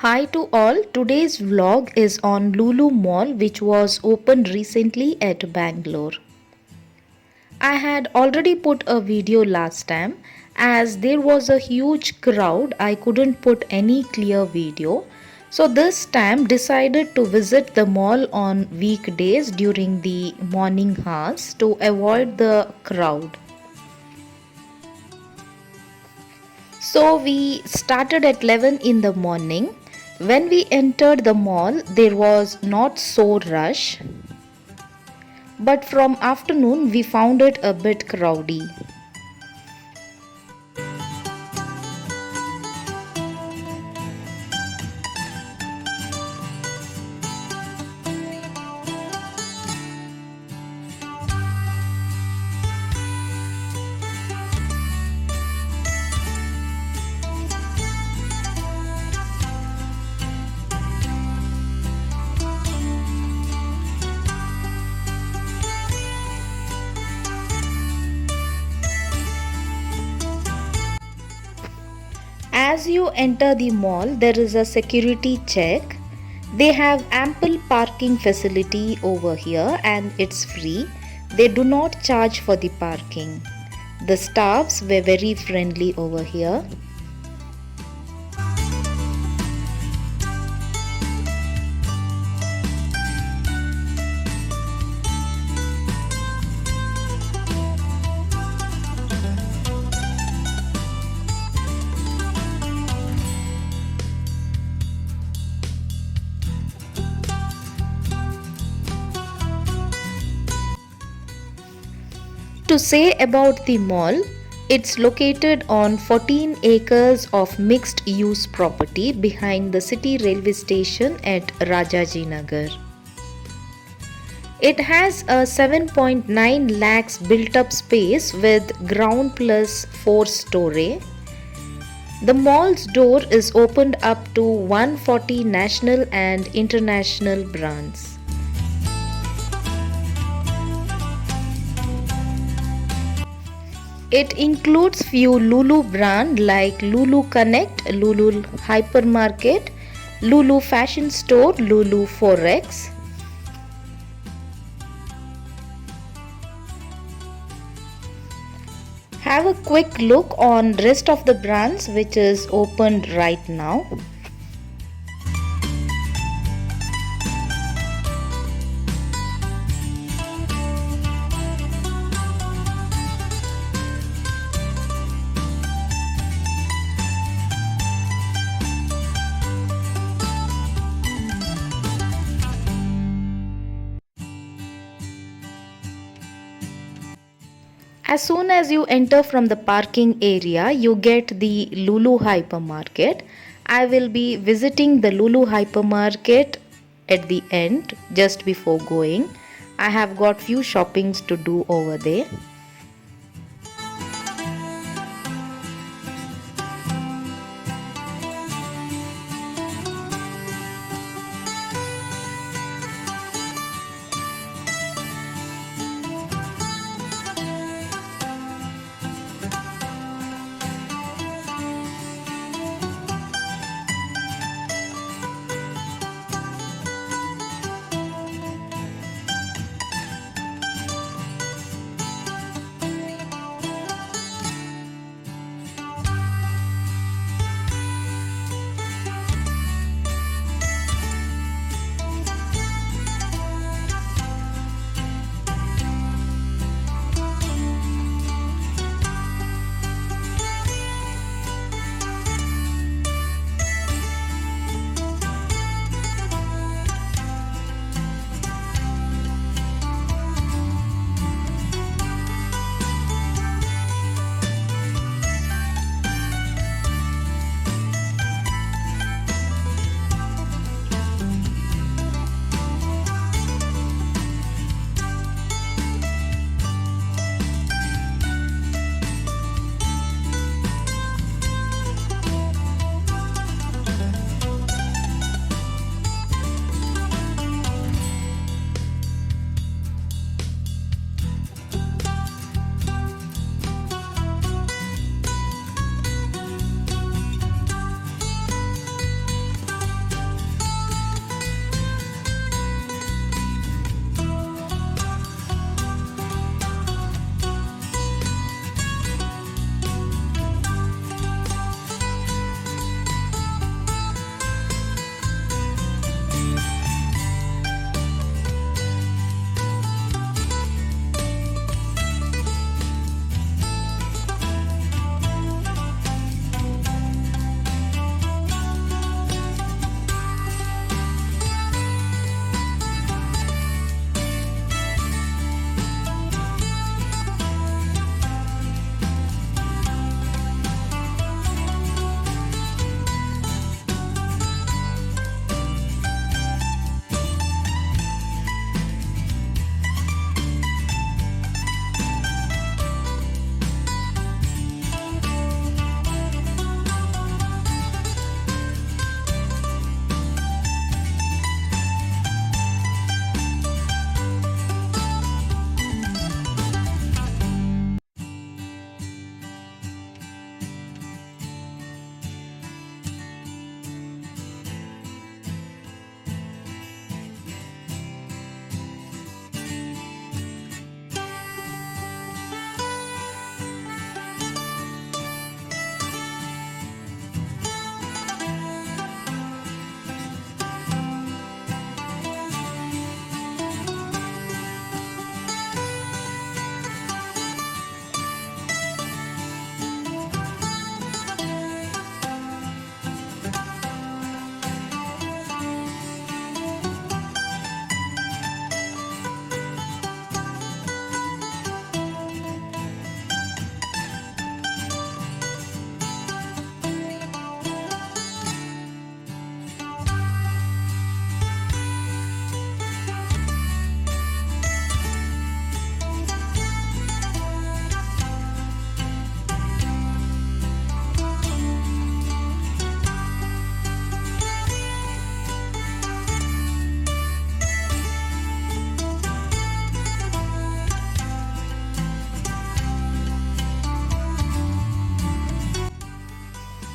Hi to all. Today's vlog is on Lulu Mall, which was opened recently at Bangalore. I had already put a video last time. As there was a huge crowd, I couldn't put any clear video. So this time decided to visit the mall on weekdays during the morning hours to avoid the crowd. So we started at 11 in the morning. When we entered the mall, there was not so rush, but from afternoon we found it a bit crowdy. As you enter the mall, there is a security check. They have ample parking facility over here and it's free. They do not charge for the parking. The staffs were very friendly over here. To say about the mall, it's located on 14 acres of mixed use property behind the city railway station at Rajajinagar. It has a 7.9 lakhs built up space with ground plus 4 story. The mall's door is opened up to 140 national and international brands. It includes few Lulu brand like Lulu Connect, Lulu Hypermarket, Lulu Fashion Store, Lulu Forex. Have a quick look on rest of the brands which is opened right now. As soon as you enter from the parking area, you get the Lulu Hypermarket. I will be visiting the Lulu Hypermarket at the end, just before going. I have got few shoppings to do over there.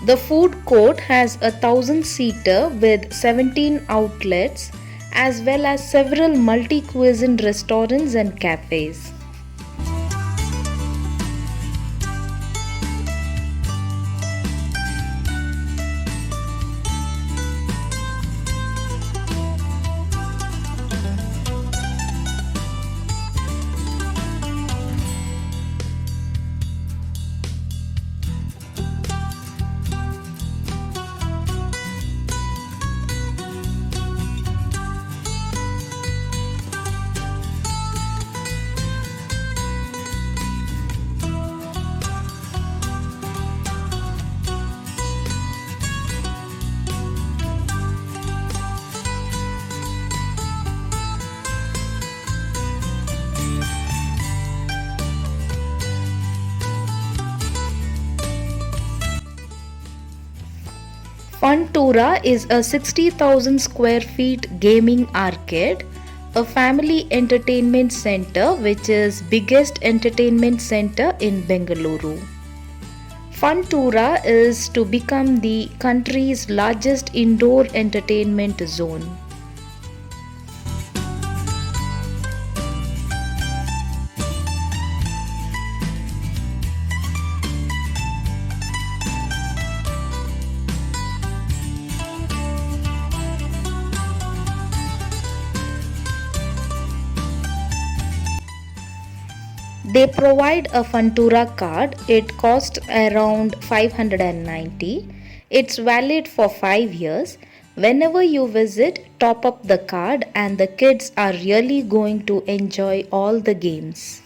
The food court has a 1,000-seater with 17 outlets as well as several multi-cuisine restaurants and cafes. Funtura is a 60,000 square feet gaming arcade, a family entertainment center which is biggest entertainment center in Bengaluru. Funtura is to become the country's largest indoor entertainment zone. They provide a Funtura card. It costs around 590. It's valid for 5 years. Whenever you visit, top up the card and the kids are really going to enjoy all the games.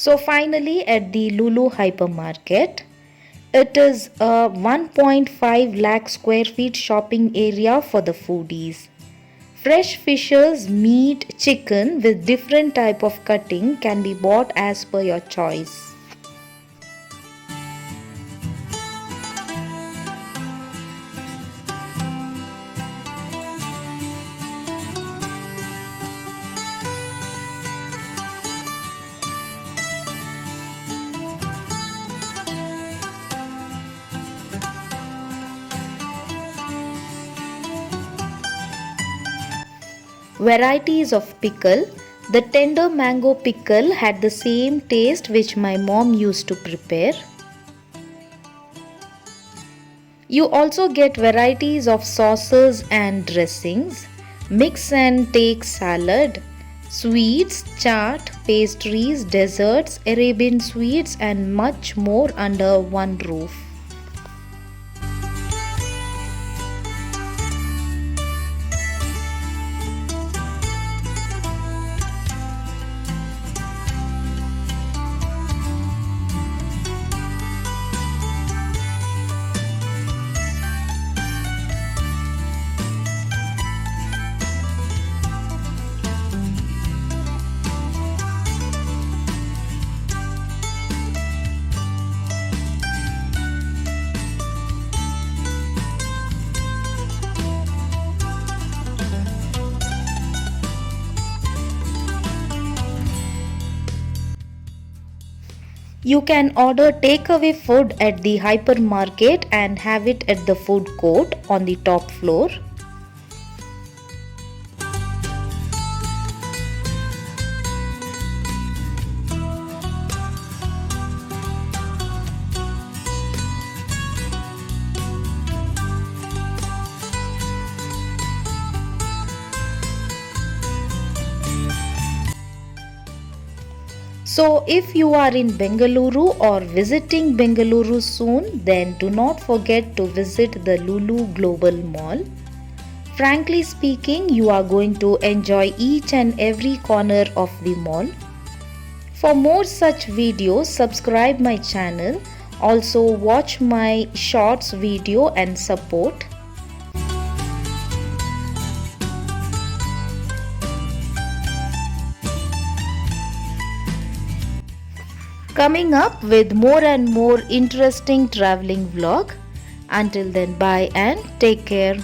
So finally at the Lulu hypermarket, it is a 1.5 lakh square feet shopping area for the foodies. Fresh fishes, meat, chicken with different type of cutting can be bought as per your choice. Varieties of pickle. The tender mango pickle had the same taste which my mom used to prepare. You also get varieties of sauces and dressings, mix and take salad, sweets, chaat, pastries, desserts, Arabian sweets and much more under one roof. You can order takeaway food at the hypermarket and have it at the food court on the top floor. So if you are in Bengaluru or visiting Bengaluru soon, then do not forget to visit the Lulu Global Mall. Frankly speaking, you are going to enjoy each and every corner of the mall. For more such videos, subscribe my channel. Also watch my shorts video and support. Coming up with more and more interesting traveling vlog. Until then, bye and take care.